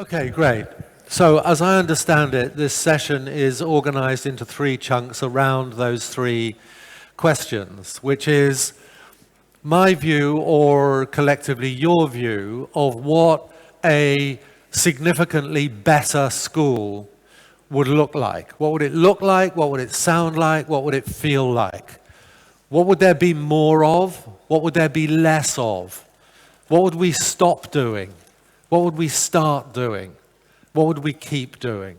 Okay, great. So as I understand it, this session is organized into three chunks around those three questions, which is my view, or collectively your view, of what a significantly better school would look like. What would it look like? What would it sound like? What would it feel like? What would there be more of? What would there be less of? What would we stop doing? What would we start doing? What would we keep doing?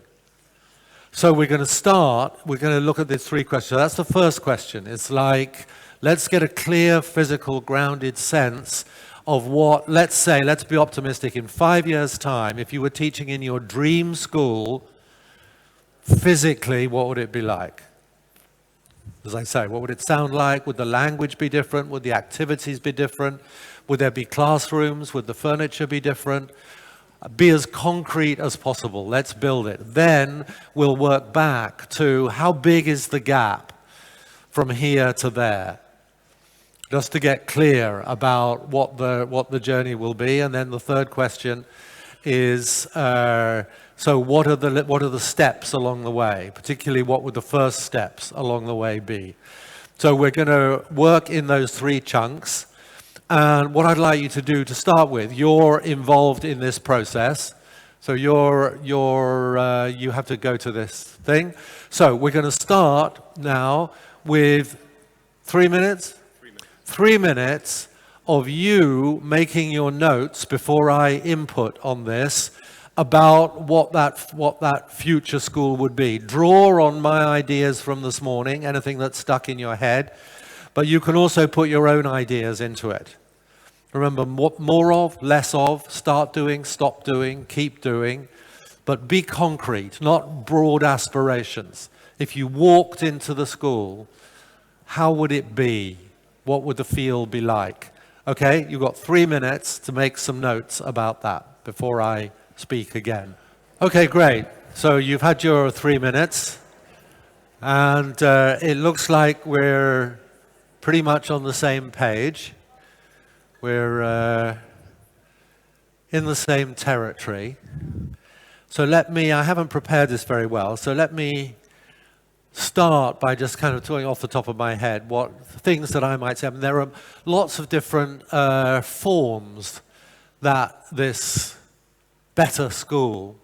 So we're going to look at these three questions. So that's the first question. It's like, let's get a clear, physical, grounded sense of what, let's be optimistic, in 5 years' time, if you were teaching in your dream school, physically, what would it be like? As I say, what would it sound like? Would the language be different? Would the activities be different? Would there be classrooms? Would the furniture be different? Be as concrete as possible. Let's build it. Then we'll work back to how big is the gap from here to there, just to get clear about what the journey will be. And then the third question is, so what are the steps along the way? Particularly, what would the first steps along the way be? So we're going to work in those three chunks. And what I'd like you to do to start with, you're involved in this process. So you have to go to this thing. So we're going to start now with 3 minutes? 3 minutes of you making your notes before I input on this about what that future school would be. Draw on my ideas from this morning, anything that's stuck in your head, but you can also put your own ideas into it. Remember, more of, less of, start doing, stop doing, keep doing, but be concrete, not broad aspirations. If you walked into the school, how would it be? What would the feel be like? Okay, you've got 3 minutes to make some notes about that before I speak again. Okay, great. So you've had your 3 minutes, and it looks like we're pretty much on the same page. We're in the same territory. So I haven't prepared this very well, so let me start by just kind of talking off the top of my head what things that I might say. I mean, there are lots of different forms that this better school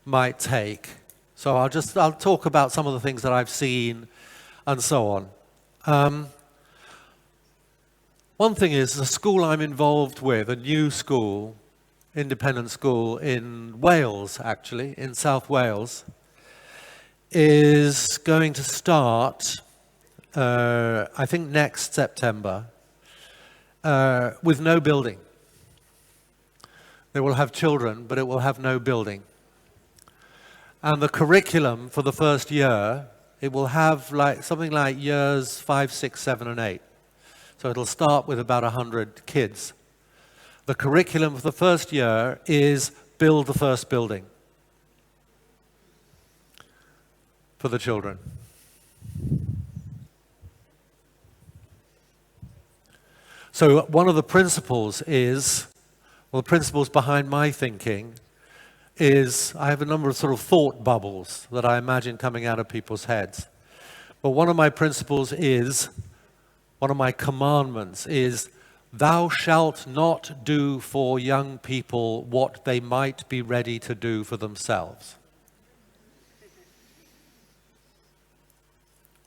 might take. So I'll talk about some of the things that I've seen and so on. One thing is the school I'm involved with, a new school, independent school in Wales, actually, in South Wales, is going to start, I think next September, with no building. They will have children, but it will have no building. And the curriculum for the first year, it will have something like years 5, 6, 7, and 8. So it'll start with about 100 kids. The curriculum for the first year is build the first building for the children. So one of the principles the principles behind my thinking is I have a number of sort of thought bubbles that I imagine coming out of people's heads. But one of my principles one of my commandments is, thou shalt not do for young people what they might be ready to do for themselves.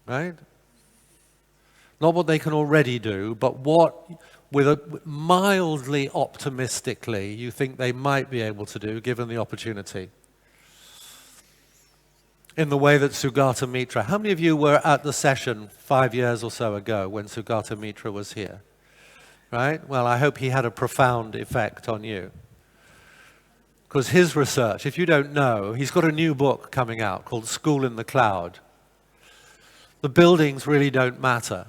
Right? Not what they can already do, but what, mildly optimistically, you think they might be able to do, given the opportunity. In the way that Sugata Mitra, how many of you were at the session 5 years or so ago when Sugata Mitra was here? Right? Well, I hope he had a profound effect on you. Because his research, if you don't know, he's got a new book coming out called School in the Cloud. The buildings really don't matter.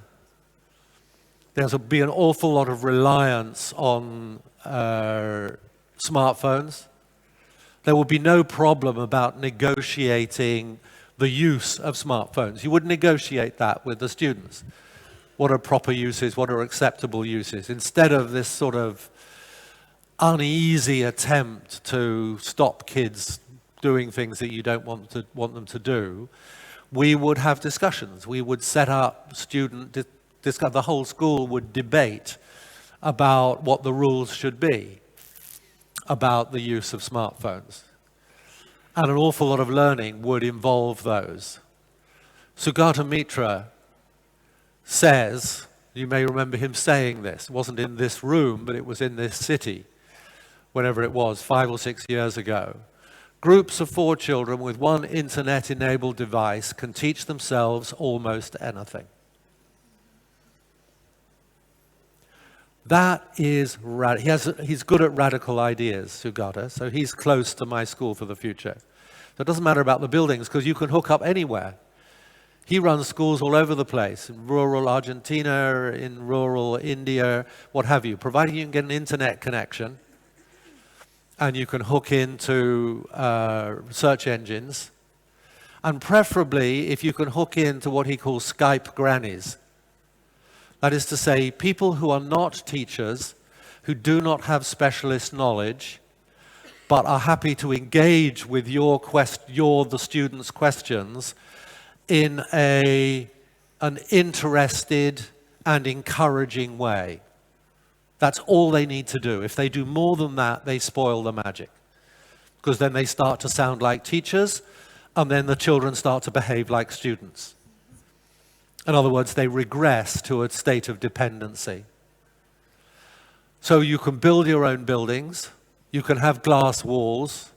There'll be an awful lot of reliance on smartphones. There will be no problem about negotiating the use of smartphones. You would negotiate that with the students. What are proper uses? What are acceptable uses? Instead of this sort of uneasy attempt to stop kids doing things that you don't want them to do, we would have discussions. We would set up the whole school would debate about what the rules should be about the use of smartphones. And an awful lot of learning would involve those. Sugata Mitra says, you may remember him saying this, it wasn't in this room, but it was in this city, whenever it was, 5 or 6 years ago. Groups of 4 children with one internet-enabled device can teach themselves almost anything. That is, he's good at radical ideas, Sugata, so he's close to my school for the future. So it doesn't matter about the buildings, because you can hook up anywhere. He runs schools all over the place, in rural Argentina, in rural India, what have you, providing you can get an internet connection, and you can hook into search engines, and preferably if you can hook into what he calls Skype grannies. That is to say, people who are not teachers, who do not have specialist knowledge, but are happy to engage with the students' questions in an interested and encouraging way. That's all they need to do. If they do more than that, they spoil the magic. Because then they start to sound like teachers, and then the children start to behave like students. In other words, they regress to a state of dependency. So you can build your own buildings, you can have glass walls,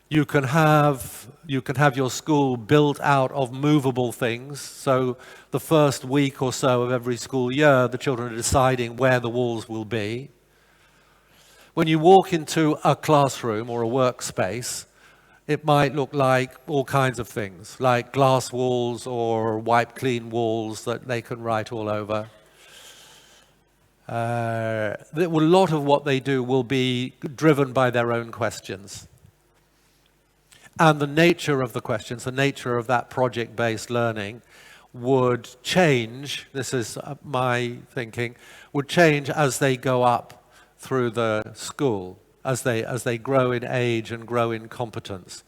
you can have your school built out of movable things. So the first week or so of every school year, the children are deciding where the walls will be. When you walk into a classroom or a workspace, it might look like all kinds of things, like glass walls or wipe clean walls that they can write all over. A lot of what they do will be driven by their own questions. And the nature of the questions, the nature of that project-based learning would change, this is my thinking, would change as they go up through the school, as they grow in age and grow in competence.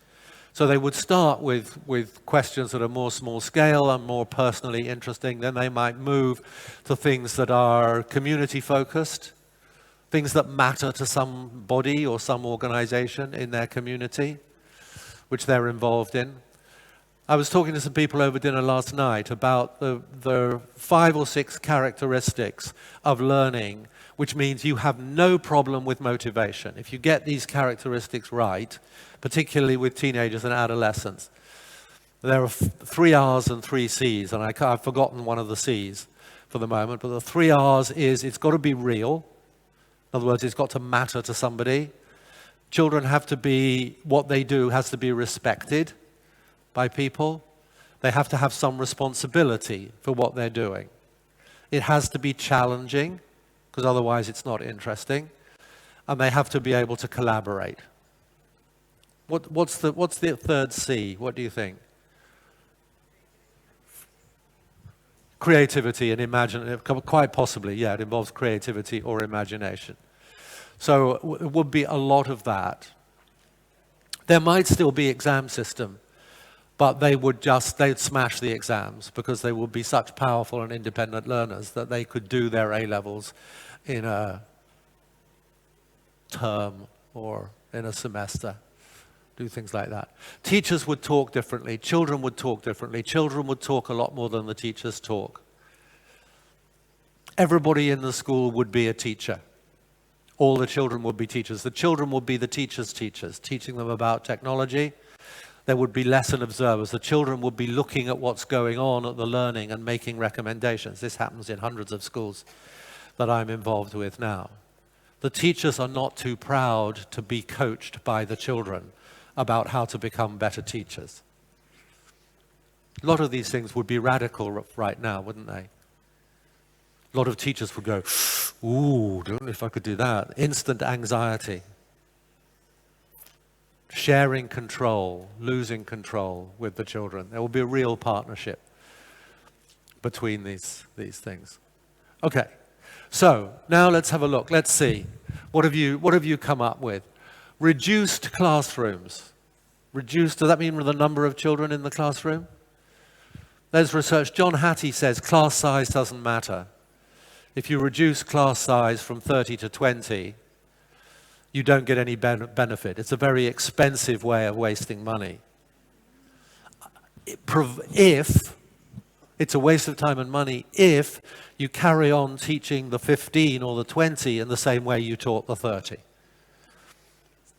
So they would start with questions that are more small scale and more personally interesting. Then they might move to things that are community focused, things that matter to somebody or some organization in their community, which they're involved in. I was talking to some people over dinner last night about the 5 or 6 characteristics of learning, which means you have no problem with motivation. If you get these characteristics right, particularly with teenagers and adolescents, there are 3 R's and 3 C's, and I've forgotten one of the C's for the moment, but the 3 R's is it's got to be real. In other words, it's got to matter to somebody. Children have to be, what they do has to be respected by people. They have to have some responsibility for what they're doing. It has to be challenging, because otherwise it's not interesting. And they have to be able to collaborate. What's the 3rd C? What do you think? Creativity and imagination. Quite possibly, yeah, it involves creativity or imagination. So it would be a lot of that. There might still be exam system, but they'd smash the exams because they would be such powerful and independent learners that they could do their A-levels in a term or in a semester, do things like that. Teachers would talk differently, children would talk differently, children would talk a lot more than the teachers talk. Everybody in the school would be a teacher. All the children would be teachers. The children would be the teachers' teachers, teaching them about technology. There would be lesson observers. The children would be looking at what's going on at the learning and making recommendations. This happens in hundreds of schools that I'm involved with now. The teachers are not too proud to be coached by the children about how to become better teachers. A lot of these things would be radical right now, wouldn't they? A lot of teachers would go, ooh, don't know if I could do that. Instant anxiety. Sharing control, losing control with the children. There will be a real partnership between these things. Okay, so now let's have a look. Let's see. What have you come up with? Reduced classrooms. Reduced, does that mean the number of children in the classroom? There's research. John Hattie says class size doesn't matter. If you reduce class size from 30 to 20, you don't get any benefit. It's a very expensive way of wasting money. If it's a waste of time and money, if you carry on teaching the 15 or the 20 in the same way you taught the 30.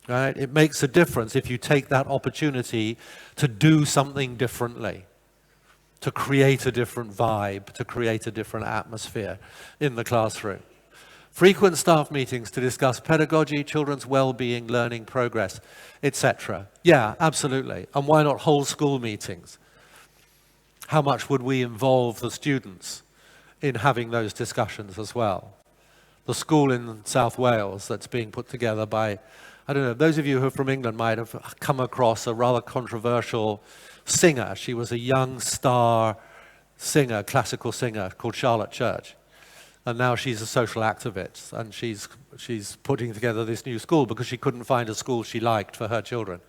Right? It makes a difference if you take that opportunity to do something differently, to create a different vibe, to create a different atmosphere in the classroom. Frequent staff meetings to discuss pedagogy, children's well-being, learning progress, etc. Yeah, absolutely. And why not whole school meetings? How much would we involve the students in having those discussions as well? The school in South Wales that's being put together by, I don't know, those of you who are from England might have come across a rather controversial singer. She was a young star singer, classical singer, called Charlotte Church. And now she's a social activist, and she's putting together this new school because she couldn't find a school she liked for her children.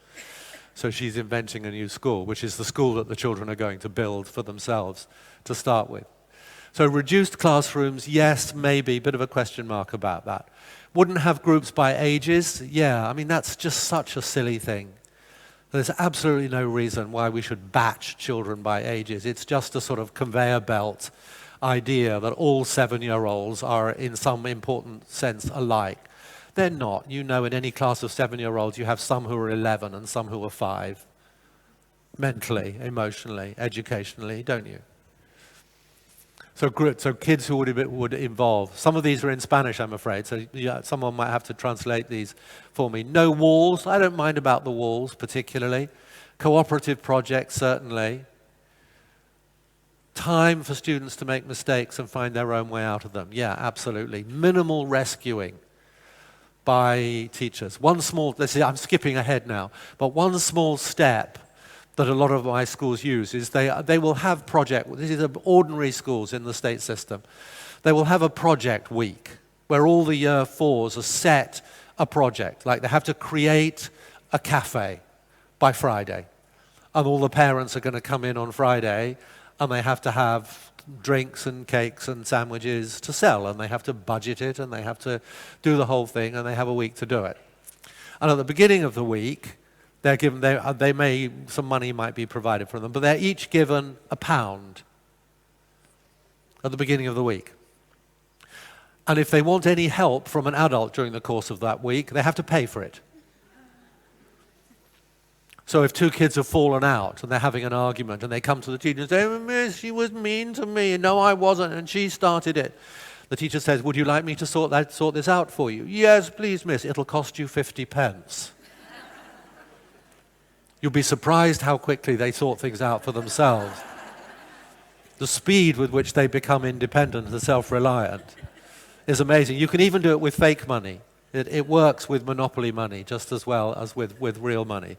So she's inventing a new school, which is the school that the children are going to build for themselves to start with. So reduced classrooms, yes, maybe, bit of a question mark about that. Wouldn't have groups by ages? Yeah, I mean, that's just such a silly thing. There's absolutely no reason why we should batch children by ages. It's just a sort of conveyor belt idea that all 7-year-olds are in some important sense alike. They're not. You know, in any class of 7-year-olds, you have some who are 11 and some who are 5. Mentally, emotionally, educationally, don't you? So kids who would involve. Some of these are in Spanish, I'm afraid, so yeah, someone might have to translate these for me. No walls. I don't mind about the walls particularly. Cooperative projects, certainly. Time for students to make mistakes and find their own way out of them. Yeah, absolutely. Minimal rescuing by teachers. One small, I'm skipping ahead now, but one small step that a lot of my schools use is they will have this is ordinary schools in the state system. They will have a project week where all the year 4s are set a project. Like they have to create a cafe by Friday. And all the parents are going to come in on Friday and they have to have drinks and cakes and sandwiches to sell, and they have to budget it, and they have to do the whole thing, and they have a week to do it. And at the beginning of the week, they're given, some money might be provided for them, but they're each given £1 at the beginning of the week. And if they want any help from an adult during the course of that week, they have to pay for it. So if 2 kids have fallen out and they're having an argument and they come to the teacher and say, "Miss, she was mean to me." "No, I wasn't, and she started it." The teacher says, "Would you like me to sort this out for you?" "Yes, please, miss. It'll cost you 50 pence. You'll be surprised how quickly they sort things out for themselves. The speed with which they become independent and self-reliant is amazing. You can even do it with fake money. It works with monopoly money just as well as with real money.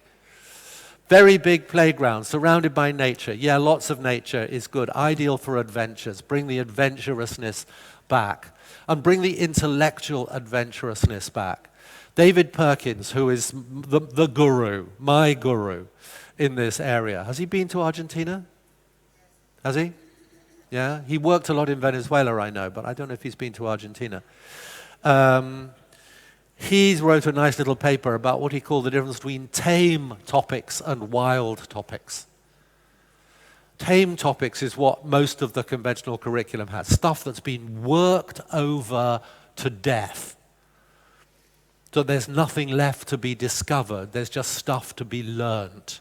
Very big playground, surrounded by nature. Yeah, lots of nature is good. Ideal for adventures. Bring the adventurousness back. And bring the intellectual adventurousness back. David Perkins, who is the guru, my guru in this area. Has he been to Argentina? Has he? Yeah? He worked a lot in Venezuela, I know, but I don't know if he's been to Argentina. He wrote a nice little paper about what he called the difference between tame topics and wild topics. Tame topics is what most of the conventional curriculum has, stuff that's been worked over to death. So there's nothing left to be discovered, there's just stuff to be learned.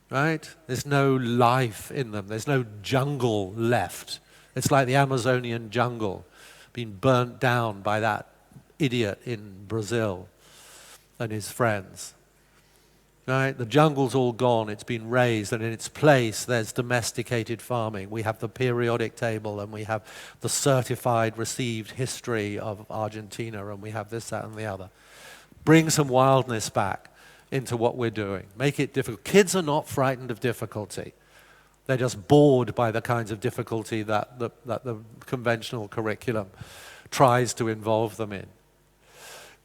Right? There's no life in them, there's no jungle left. It's like the Amazonian jungle being burnt down by that idiot in Brazil and his friends. Right? The jungle's all gone, it's been razed, and in its place there's domesticated farming. We have the periodic table, and we have the certified received history of Argentina, and we have this, that, and the other. Bring some wildness back into what we're doing. Make it difficult. Kids are not frightened of difficulty. They're just bored by the kinds of difficulty that the conventional curriculum tries to involve them in.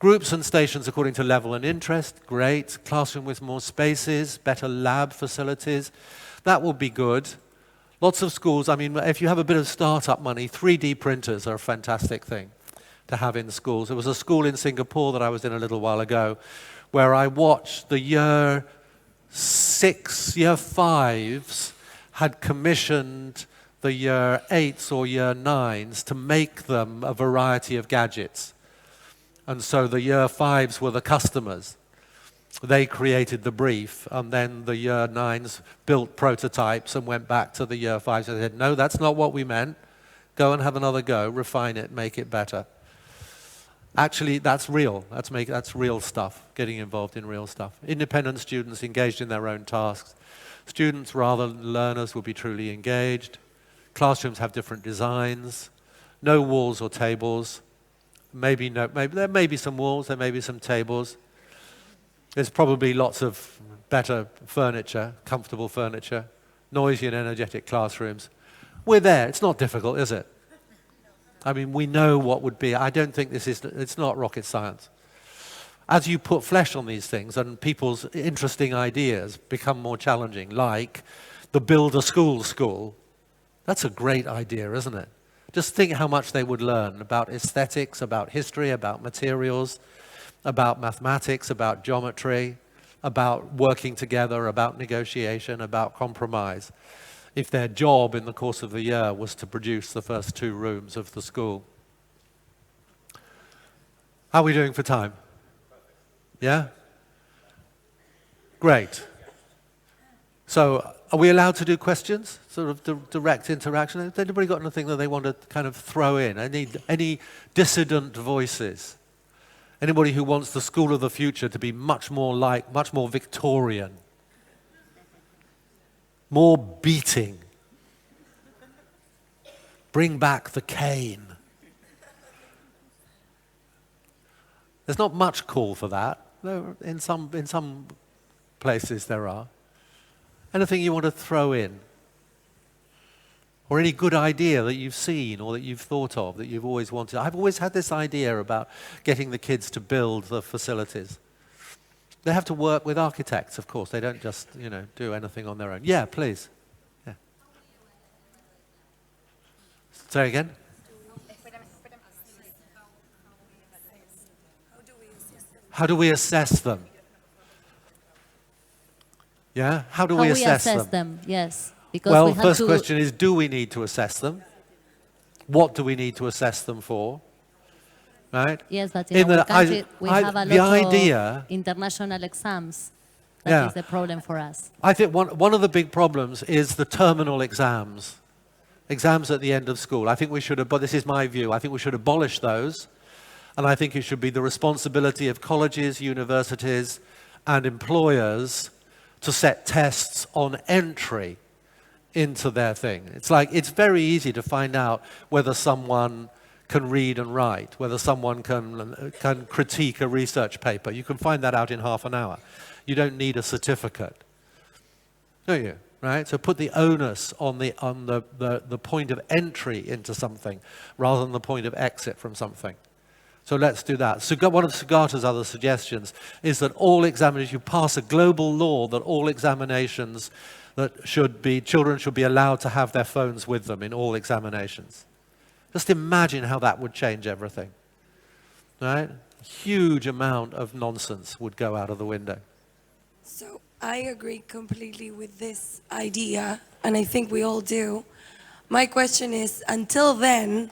Groups and stations according to level and interest, great. Classroom with more spaces, better lab facilities, that will be good. Lots of schools, I mean, if you have a bit of startup money, 3D printers are a fantastic thing to have in schools. There was a school in Singapore that I was in a little while ago where I watched the year 5s had commissioned the year 8s or year 9s to make them a variety of gadgets. And so the year 5s were the customers. They created the brief, and then the year 9s built prototypes and went back to the year 5s and said, no, that's not what we meant. Go and have another go, refine it, make it better. Actually, that's real. That's real stuff, getting involved in real stuff. Independent students engaged in their own tasks. Students, rather than learners, will be truly engaged. Classrooms have different designs. No walls or tables. Maybe there may be some walls, there may be some tables. There's probably lots of better furniture, comfortable furniture, noisy and energetic classrooms. We're there. It's not difficult, is it? I mean, we know what would be. I don't think it's not rocket science. As you put flesh on these things and people's interesting ideas become more challenging, like the Build a School, that's a great idea, isn't it? Just think how much they would learn about aesthetics, about history, about materials, about mathematics, about geometry, about working together, about negotiation, about compromise, if their job in the course of the year was to produce the first 2 rooms of the school. How are we doing for time? Yeah? Great. So, are we allowed to do questions? Sort of direct interaction? Has anybody got anything that they want to kind of throw in? Any dissident voices? Anybody who wants the school of the future to be much more Victorian? More beating? Bring back the cane? There's not much call for that. In some places there are. Anything you want to throw in? Or any good idea that you've seen or that you've thought of, that you've always wanted? I've always had this idea about getting the kids to build the facilities. They have to work with architects, of course. They don't just, do anything on their own. Yeah, please. Yeah. Say again? How do we assess them? Yeah? How do we assess them? Yes. Because well, first question is, do we need to assess them? What do we need to assess them for? Right? Yes, but in our country, we have a lot of international exams. That is the problem for us. I think one of the big problems is the terminal exams. Exams at the end of school. I think we should, but this is my view, I think we should abolish those. And I think it should be the responsibility of colleges, universities, and employers to set tests on entry into their thing. It's very easy to find out whether someone can read and write, whether someone can critique a research paper. You can find that out in half an hour. You don't need a certificate, do you? Right? So put the onus on the point of entry into something rather than the point of exit from something. So let's do that. One of Sugata's other suggestions is that all examinations, you pass a global law that all examinations children should be allowed to have their phones with them in all examinations. Just imagine how that would change everything. Right? A huge amount of nonsense would go out of the window. So I agree completely with this idea, and I think we all do. My question is, until then,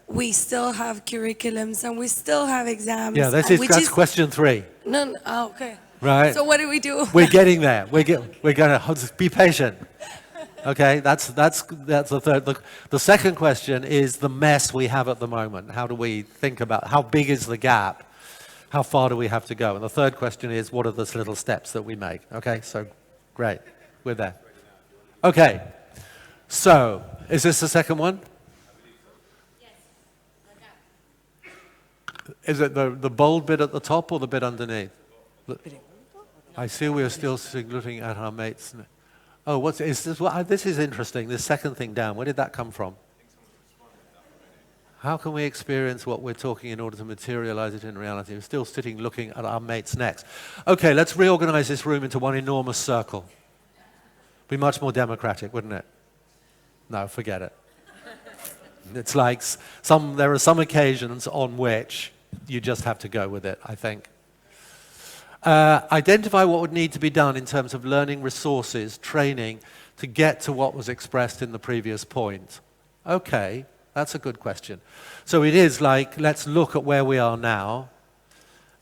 we still have curriculums and we still have exams. Yeah, that's question 3. No, okay. Right. So what do we do? We're getting there. We're going to be patient. Okay, that's the third. The second question is the mess we have at the moment. How do we think about how big is the gap? How far do we have to go? And the third question is, what are the little steps that we make? Okay, so great. We're there. Okay, so is this the second one? Is it the bold bit at the top or the bit underneath? I see we are still looking at our mates. Oh, this is interesting. This second thing down, where did that come from? How can we experience what we're talking in order to materialize it in reality? We're still sitting looking at our mates' necks. Okay, let's reorganize this room into one enormous circle. Be much more democratic, wouldn't it? No, forget it. It's like there are some occasions on which you just have to go with it, I think. Identify what would need to be done in terms of learning resources, training, to get to what was expressed in the previous point. Okay, that's a good question. So it is like, let's look at where we are now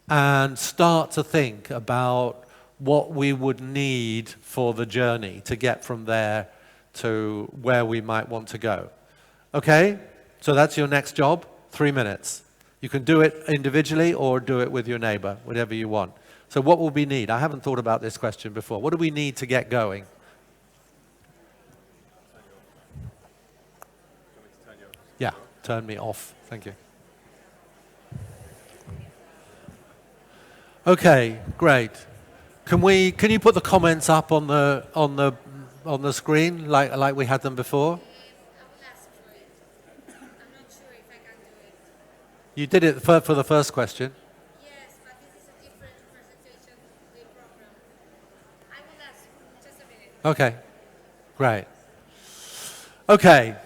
and start to think about what we would need for the journey to get from there to where we might want to go. Okay, so that's your next job, 3 minutes. You can do it individually or do it with your neighbor, whatever you want. So what will we need? I haven't thought about this question before. What do we need to get going? Yeah, turn me off. Thank you. Okay, great. Can you put the comments up on the screen like we had them before? You did it for the first question. Yes, but this is a different presentation of the program. I will ask just a minute. Okay, great. Okay,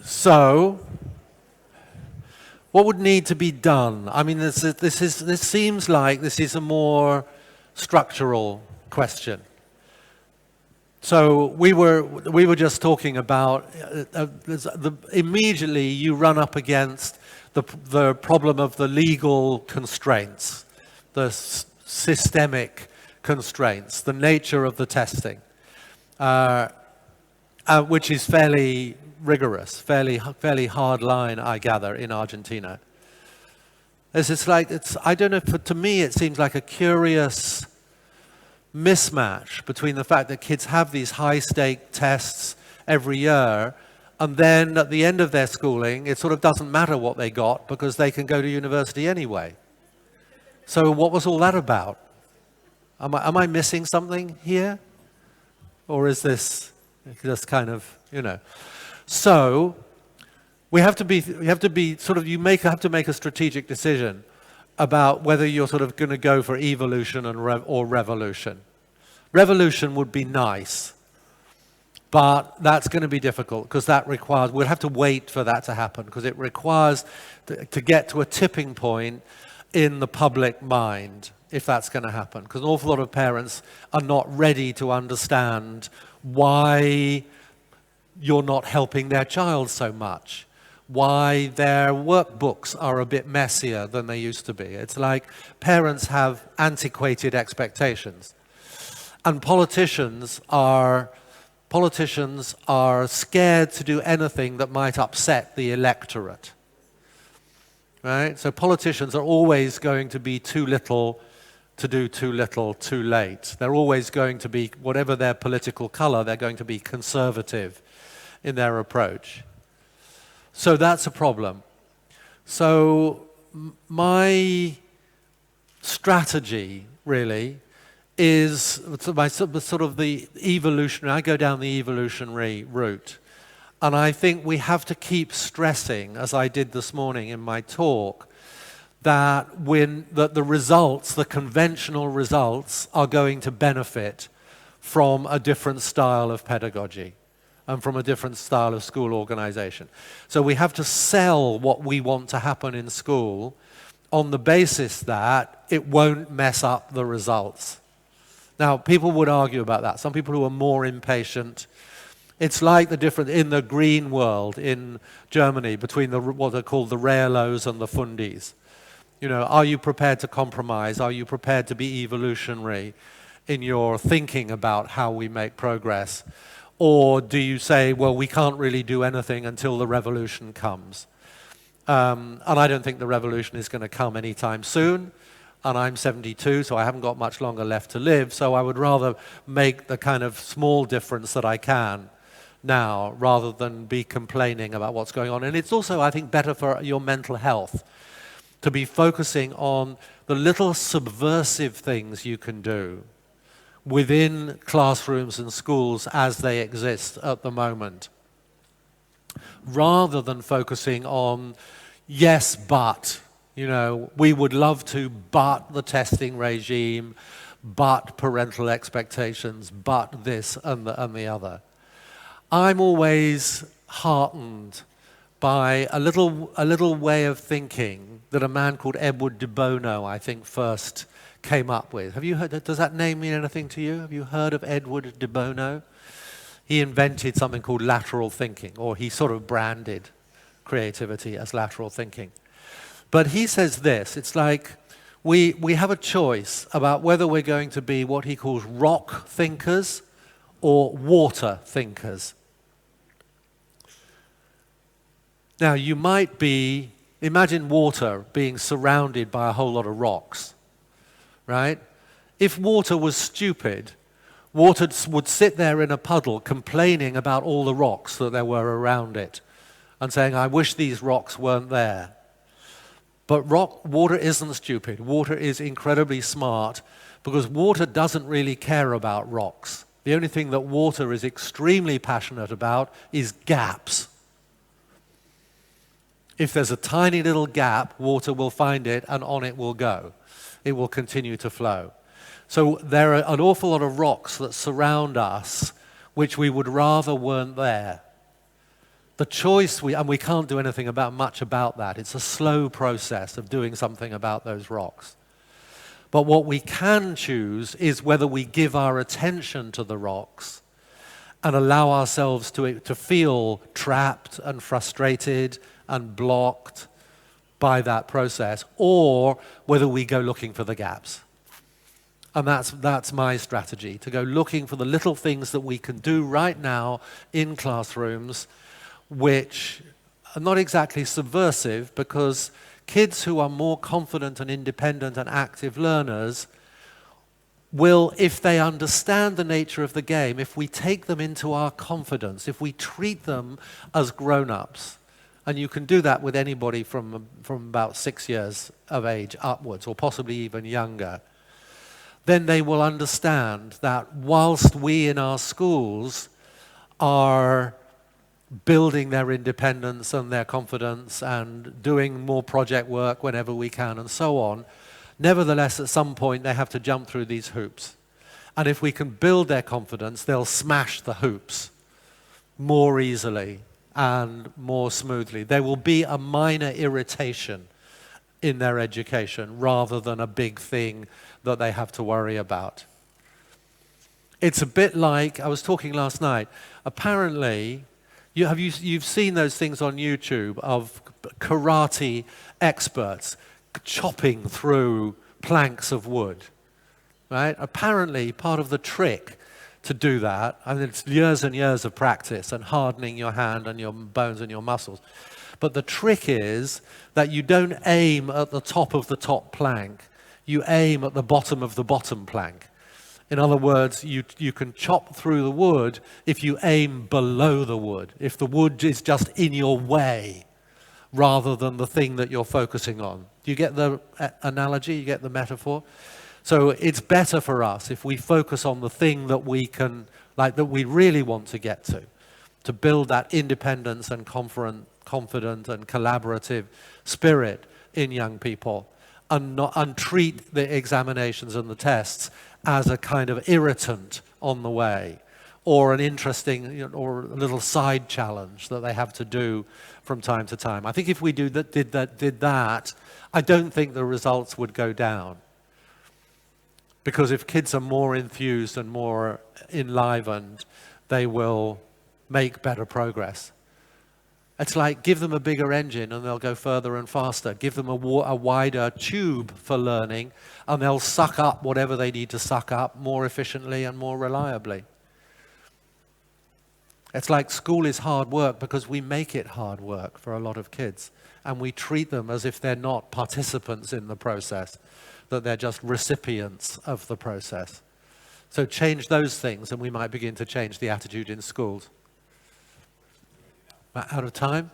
so what would need to be done? I mean, this seems like this is a more structural question. So we were just talking about immediately you run up against the problem of the legal constraints, the systemic constraints, the nature of the testing, which is fairly rigorous, fairly hard line, I gather, in Argentina. I don't know, to me it seems like a curious mismatch between the fact that kids have these high-stake tests every year, and then at the end of their schooling, it sort of doesn't matter what they got because they can go to university anyway. So what was all that about? Am I missing something here? Or is this just kind of, you know? So you have to make a strategic decision about whether you're sort of going to go for evolution or revolution. Revolution would be nice, but that's going to be difficult because we'll have to wait for that to happen because it requires to get to a tipping point in the public mind if that's going to happen. Because an awful lot of parents are not ready to understand why you're not helping their child so much, why their workbooks are a bit messier than they used to be. It's like parents have antiquated expectations. And politicians are scared to do anything that might upset the electorate. Right? So politicians are always going to be too little to do too little too late. They're always going to be, whatever their political color, they're going to be conservative in their approach. So that's a problem. So my strategy, really, is sort of the evolutionary. I go down the evolutionary route. And I think we have to keep stressing, as I did this morning in my talk, that the results, the conventional results, are going to benefit from a different style of pedagogy and from a different style of school organization. So we have to sell what we want to happen in school on the basis that it won't mess up the results. Now, people would argue about that. Some people who are more impatient. It's like the difference in the green world in Germany between what are called the Realos and the Fundis. You know, are you prepared to compromise? Are you prepared to be evolutionary in your thinking about how we make progress? Or do you say, well, we can't really do anything until the revolution comes? And I don't think the revolution is going to come anytime soon. And I'm 72, so I haven't got much longer left to live. So I would rather make the kind of small difference that I can now rather than be complaining about what's going on. And it's also, I think, better for your mental health to be focusing on the little subversive things you can do within classrooms and schools as they exist at the moment. rather than focusing on, yes, but, you know, we would love to, but the testing regime, but parental expectations, but this and the other. I'm always heartened by a little way of thinking that a man called Edward de Bono, I think, first came up with. Have you heard? Does that name mean anything to you? Have you heard of Edward de Bono? He invented something called lateral thinking, or he sort of branded creativity as lateral thinking. But he says this, it's like we have a choice about whether we're going to be what he calls rock thinkers or water thinkers. Now, you might be, imagine water being surrounded by a whole lot of rocks, right? If water was stupid, water would sit there in a puddle complaining about all the rocks that there were around it and saying, I wish these rocks weren't there. But water isn't stupid. Water is incredibly smart because water doesn't really care about rocks. The only thing that water is extremely passionate about is gaps. If there's a tiny little gap, water will find it and on it will go. It will continue to flow. So there are an awful lot of rocks that surround us which we would rather weren't there. The choice, and we can't do anything much about that. It's a slow process of doing something about those rocks. But what we can choose is whether we give our attention to the rocks and allow ourselves to feel trapped and frustrated and blocked by that process, or whether we go looking for the gaps. And that's my strategy, to go looking for the little things that we can do right now in classrooms, which are not exactly subversive, because kids who are more confident and independent and active learners will, if they understand the nature of the game, if we take them into our confidence, if we treat them as grown-ups, and you can do that with anybody from about 6 years of age upwards, or possibly even younger, then they will understand that whilst we in our schools are building their independence and their confidence and doing more project work whenever we can and so on, nevertheless at some point they have to jump through these hoops. And if we can build their confidence, they'll smash the hoops more easily and more smoothly. There will be a minor irritation in their education rather than a big thing that they have to worry about. It's a bit like, I was talking last night, apparently, you've seen those things on YouTube of karate experts chopping through planks of wood, right? Apparently, part of the trick to do that, and it's years and years of practice and hardening your hand and your bones and your muscles, but the trick is that you don't aim at the top of the top plank, you aim at the bottom of the bottom plank. In other words, you can chop through the wood if you aim below the wood, if the wood is just in your way, rather than the thing that you're focusing on. Do you get the analogy? You get the metaphor? So it's better for us if we focus on the thing that we can, like that we really want to get to build that independence and confident and collaborative spirit in young people, and treat the examinations and the tests as a kind of irritant on the way, or an interesting, or a little side challenge that they have to do from time to time. I think if we did that, I don't think the results would go down. Because if kids are more enthused and more enlivened, they will make better progress. It's like give them a bigger engine and they'll go further and faster. Give them a wider tube for learning and they'll suck up whatever they need to suck up more efficiently and more reliably. It's like school is hard work because we make it hard work for a lot of kids, and we treat them as if they're not participants in the process, that they're just recipients of the process. So change those things and we might begin to change the attitude in schools. Out of time?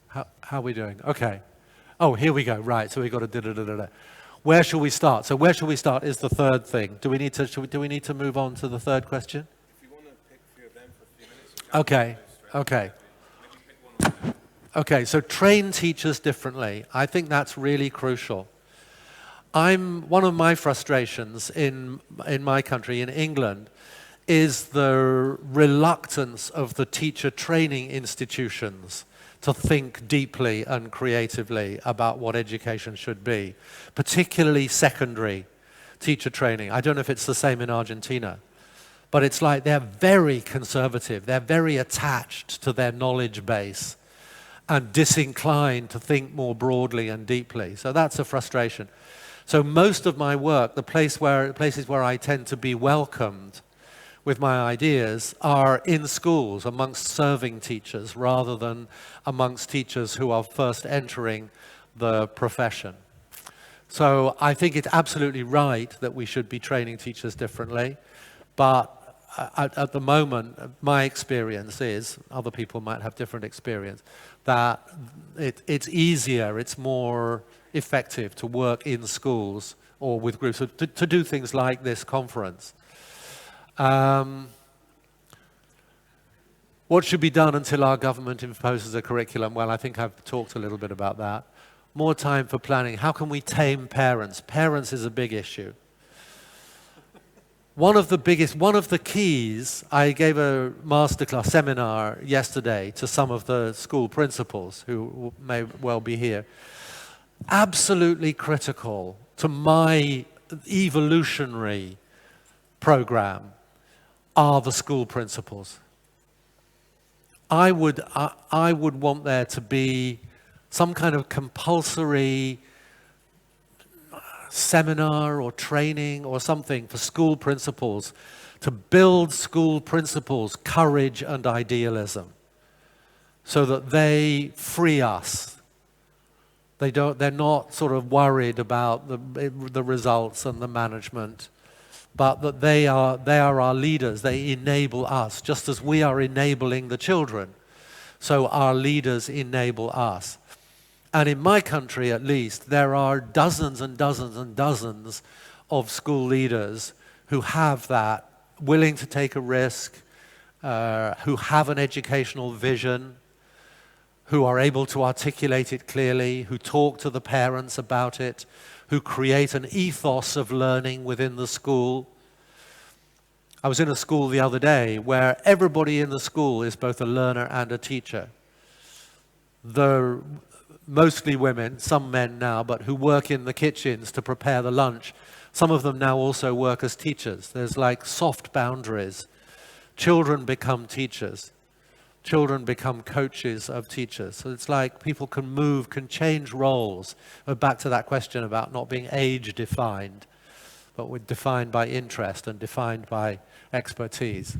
How are we doing? Okay. Oh, here we go. Right. So we got a da-da-da-da-da. Where shall we start? So where shall we start is the third thing. Do we need to move on to the third question? If you want to pick a few of them for a few minutes. Okay. Okay. Maybe pick one. Okay, so train teachers differently. I think that's really crucial. One of my frustrations in my country, in England, is the reluctance of the teacher training institutions to think deeply and creatively about what education should be, particularly secondary teacher training. I don't know if it's the same in Argentina, but it's like they're very conservative, they're very attached to their knowledge base and disinclined to think more broadly and deeply. So that's a frustration. So most of my work, the places where I tend to be welcomed with my ideas are in schools amongst serving teachers rather than amongst teachers who are first entering the profession. So I think it's absolutely right that we should be training teachers differently, but at the moment, my experience is, other people might have different experience, that it's easier, it's more effective to work in schools or with groups, to do things like this conference. What should be done until our government imposes a curriculum? Well, I think I've talked a little bit about that. More time for planning. How can we tame parents? Parents is a big issue. One of the keys, I gave a masterclass seminar yesterday to some of the school principals who may well be here. Absolutely critical to my evolutionary program are the school principals. I would want there to be some kind of compulsory seminar or training or something for school principals to build school principals' courage and idealism so that they free us. They're not sort of worried about the results and the management, but that they are our leaders. They enable us, just as we are enabling the children. So our leaders enable us. And in my country, at least, there are dozens and dozens and dozens of school leaders who have that, willing to take a risk, who have an educational vision, who are able to articulate it clearly, who talk to the parents about it, who create an ethos of learning within the school. I was in a school the other day where everybody in the school is both a learner and a teacher. They're mostly women, some men now, but who work in the kitchens to prepare the lunch. Some of them now also work as teachers. There's like soft boundaries. Children become teachers. Children become coaches of teachers. So it's like people can move, can change roles. We're back to that question about not being age defined, but we're defined by interest and defined by expertise.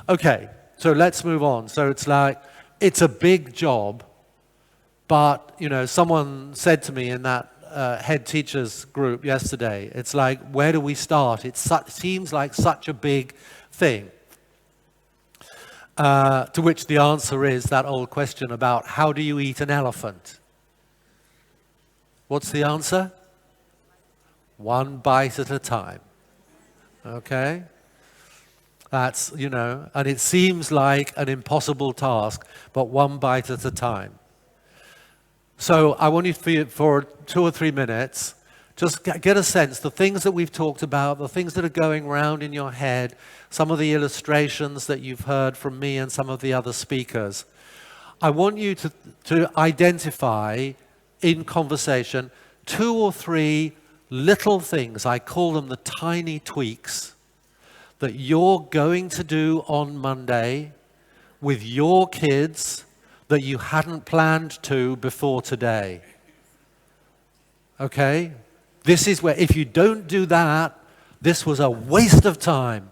Okay, so let's move on. So it's like, it's a big job, but, you know, someone said to me in that head teachers group yesterday, it's like, where do we start? It seems like such a big thing. To which the answer is that old question about how do you eat an elephant? What's the answer? One bite at a time. Okay? That's, you know, and it seems like an impossible task, but one bite at a time. So I want you for 2 or 3 minutes, just get a sense, the things that we've talked about, the things that are going around in your head, some of the illustrations that you've heard from me and some of the other speakers. I want you to identify in conversation 2 or 3 little things, I call them the tiny tweaks, that you're going to do on Monday with your kids that you hadn't planned to before today. Okay? This is where, if you don't do that, this was a waste of time.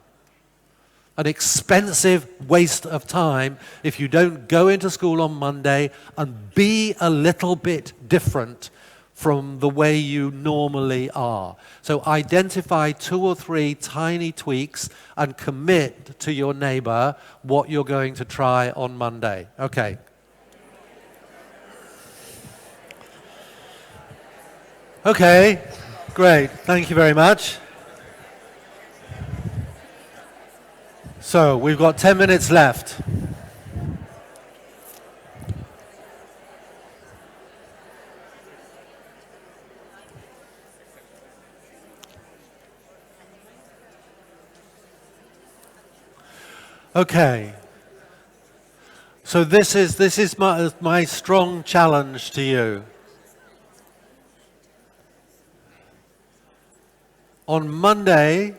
An expensive waste of time if you don't go into school on Monday and be a little bit different from the way you normally are. So identify 2 or 3 tiny tweaks and commit to your neighbor what you're going to try on Monday. Okay. Okay, great. Thank you very much. So we've got 10 minutes left. Okay. So this is my strong challenge to you. On Monday,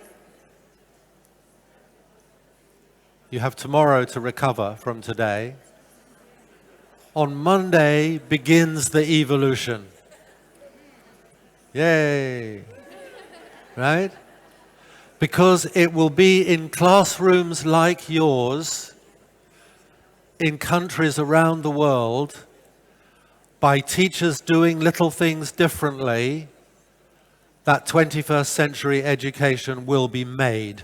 you have tomorrow to recover from today. On Monday begins the evolution. Yay! Right? Because it will be in classrooms like yours, in countries around the world, by teachers doing little things differently, that 21st century education will be made.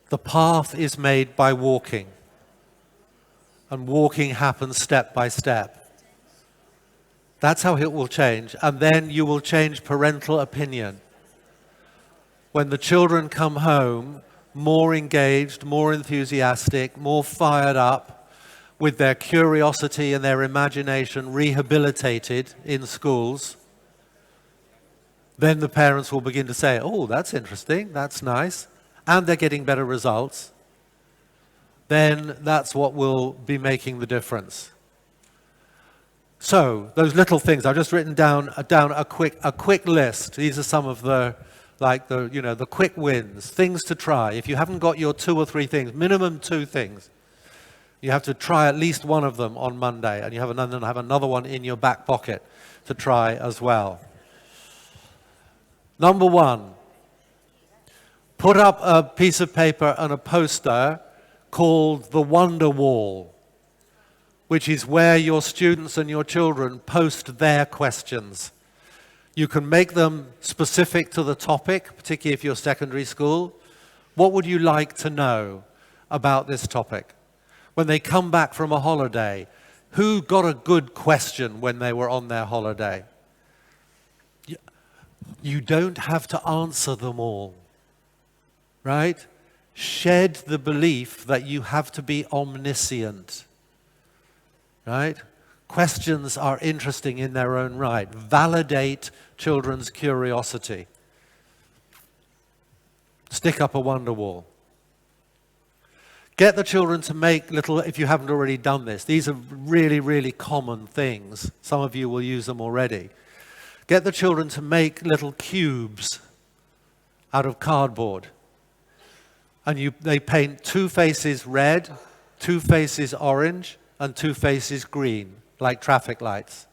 The path is made by walking. And walking happens step by step. That's how it will change. And then you will change parental opinion. When the children come home, more engaged, more enthusiastic, more fired up, with their curiosity and their imagination rehabilitated in schools, then the parents will begin to say, oh, that's interesting, that's nice, and they're getting better results. Then that's what will be making the difference. So, those little things, I've just written down a quick list. These are some of the quick wins, things to try. If you haven't got your 2 or 3 things, minimum 2 things, you have to try at least one of them on Monday, and you have another one in your back pocket to try as well. Number 1, put up a piece of paper and a poster called the Wonder Wall, which is where your students and your children post their questions. You can make them specific to the topic, particularly if you're secondary school. What would you like to know about this topic? When they come back from a holiday, who got a good question when they were on their holiday? You don't have to answer them all, right? Shed the belief that you have to be omniscient, right? Questions are interesting in their own right. Validate children's curiosity. Stick up a wonder wall. Get the children to make little, if you haven't already done this, these are really, really common things. Some of you will use them already. Get the children to make little cubes out of cardboard. And they paint 2 faces red, 2 faces orange, and 2 faces green, like traffic lights.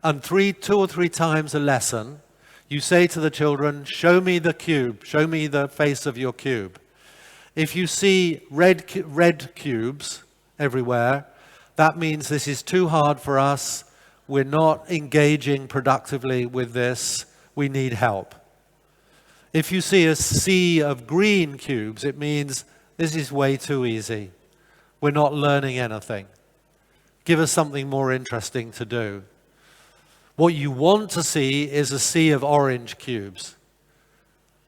And 2 or 3 times a lesson, you say to the children, show me the cube, show me the face of your cube. If you see red cubes everywhere, that means this is too hard for us. We're not engaging productively with this. We need help. If you see a sea of green cubes, it means this is way too easy. We're not learning anything. Give us something more interesting to do. What you want to see is a sea of orange cubes.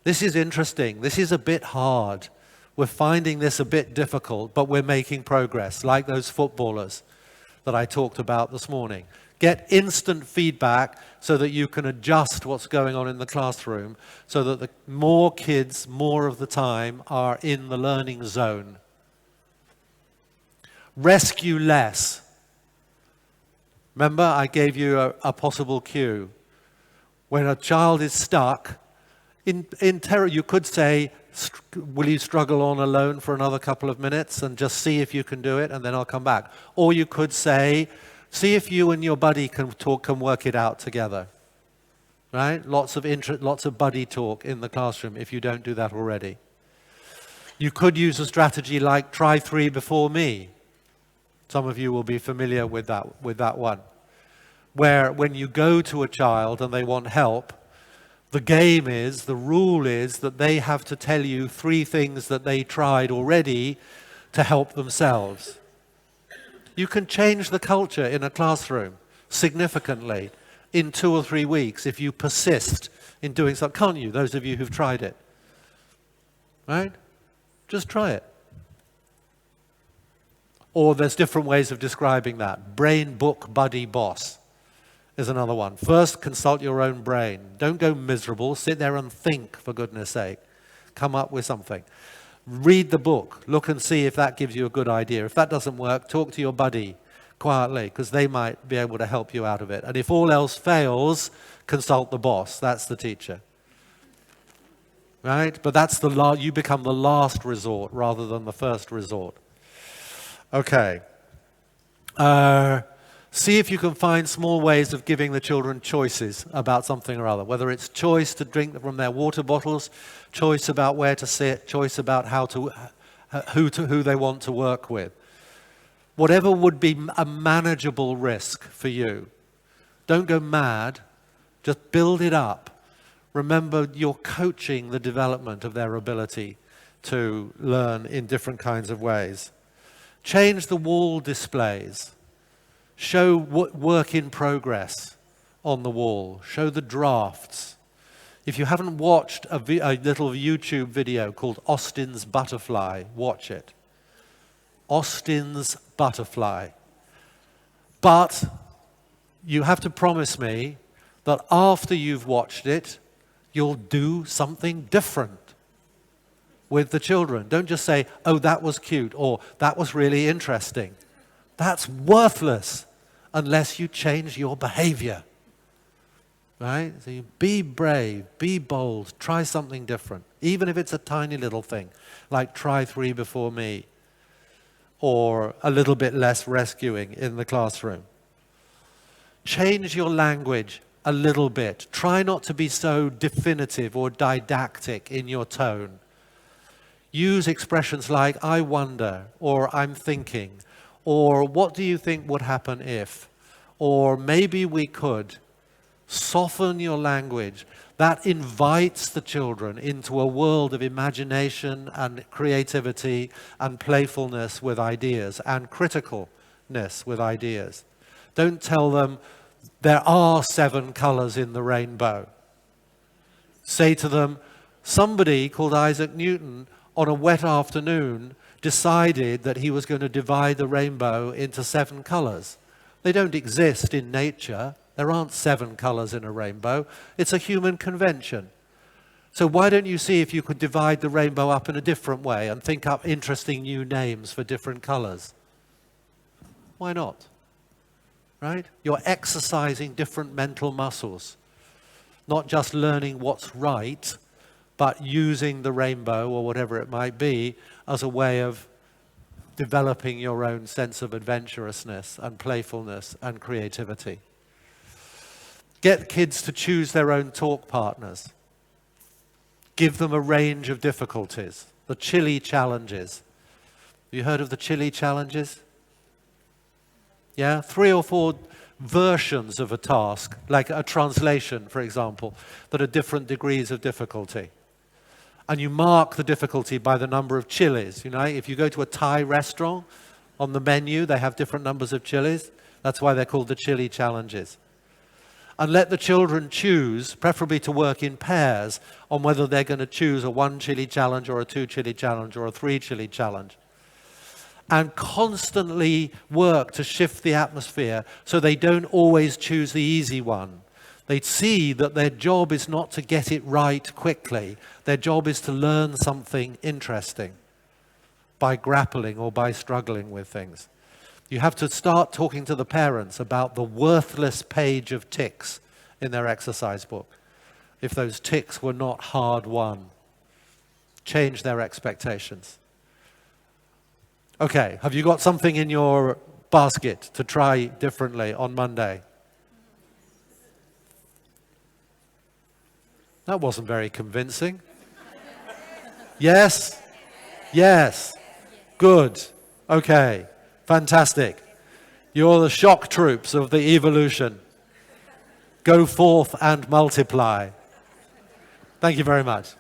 This is interesting. This is a bit hard. We're finding this a bit difficult, but we're making progress, like those footballers that I talked about this morning. Get instant feedback so that you can adjust what's going on in the classroom so that the more kids, more of the time, are in the learning zone. Rescue less. Remember, I gave you a possible cue. When a child is stuck, in terror, you could say, will you struggle on alone for another couple of minutes and just see if you can do it, and then I'll come back. Or you could say, see if you and your buddy can work it out together. Right? Lots of buddy talk in the classroom if you don't do that already. You could use a strategy like try 3 before me. Some of you will be familiar with that one. Where when you go to a child and they want help, the rule is that they have to tell you 3 things that they tried already to help themselves. You can change the culture in a classroom significantly in 2 or 3 weeks if you persist in doing something, can't you? Those of you who've tried it. Right? Just try it. Or there's different ways of describing that. Brain, book, buddy, boss is another one. First, consult your own brain. Don't go miserable. Sit there and think, for goodness sake. Come up with something. Read the book. Look and see if that gives you a good idea. If that doesn't work, talk to your buddy quietly, because they might be able to help you out of it. And if all else fails, consult the boss. That's the teacher. Right? But that's you become the last resort rather than the first resort. Okay. See if you can find small ways of giving the children choices about something or other, whether it's choice to drink from their water bottles, choice about where to sit, choice about who they want to work with. Whatever would be a manageable risk for you. Don't go mad, just build it up. Remember, you're coaching the development of their ability to learn in different kinds of ways. Change the wall displays. Show work in progress on the wall. Show the drafts. If you haven't watched a little YouTube video called Austin's Butterfly, watch it. Austin's Butterfly. But you have to promise me that after you've watched it, you'll do something different with the children. Don't just say, oh, that was cute, or that was really interesting. That's worthless unless you change your behavior. Right? So you be brave, be bold, try something different, even if it's a tiny little thing, like try 3 before me, or a little bit less rescuing in the classroom. Change your language a little bit. Try not to be so definitive or didactic in your tone. Use expressions like, I wonder, or I'm thinking, or what do you think would happen if, or maybe we could. Soften your language. That invites the children into a world of imagination and creativity and playfulness with ideas and criticalness with ideas. Don't tell them there are 7 colors in the rainbow. Say to them, somebody called Isaac Newton on a wet afternoon decided that he was going to divide the rainbow into 7 colors. They don't exist in nature. There aren't 7 colors in a rainbow. It's a human convention. So why don't you see if you could divide the rainbow up in a different way and think up interesting new names for different colors? Why not? Right? You're exercising different mental muscles. Not just learning what's right, but using the rainbow or whatever it might be as a way of developing your own sense of adventurousness and playfulness and creativity. Get kids to choose their own talk partners. Give them a range of difficulties. The chili challenges. Have you heard of the chili challenges? Yeah, 3 or 4 versions of a task, like a translation, for example, that are different degrees of difficulty. And you mark the difficulty by the number of chilies. You know, if you go to a Thai restaurant, on the menu, they have different numbers of chilies. That's why they're called the chili challenges. And let the children choose, preferably to work in pairs, on whether they're going to choose a 1 chili challenge or a 2 chili challenge or a 3 chili challenge. And constantly work to shift the atmosphere so they don't always choose the easy one. They see that their job is not to get it right quickly. Their job is to learn something interesting by grappling or by struggling with things. You have to start talking to the parents about the worthless page of ticks in their exercise book. If those ticks were not hard won, change their expectations. Okay, have you got something in your basket to try differently on Monday? That wasn't very convincing. Yes? Yes. Good. Okay. Fantastic. You're the shock troops of the evolution. Go forth and multiply. Thank you very much.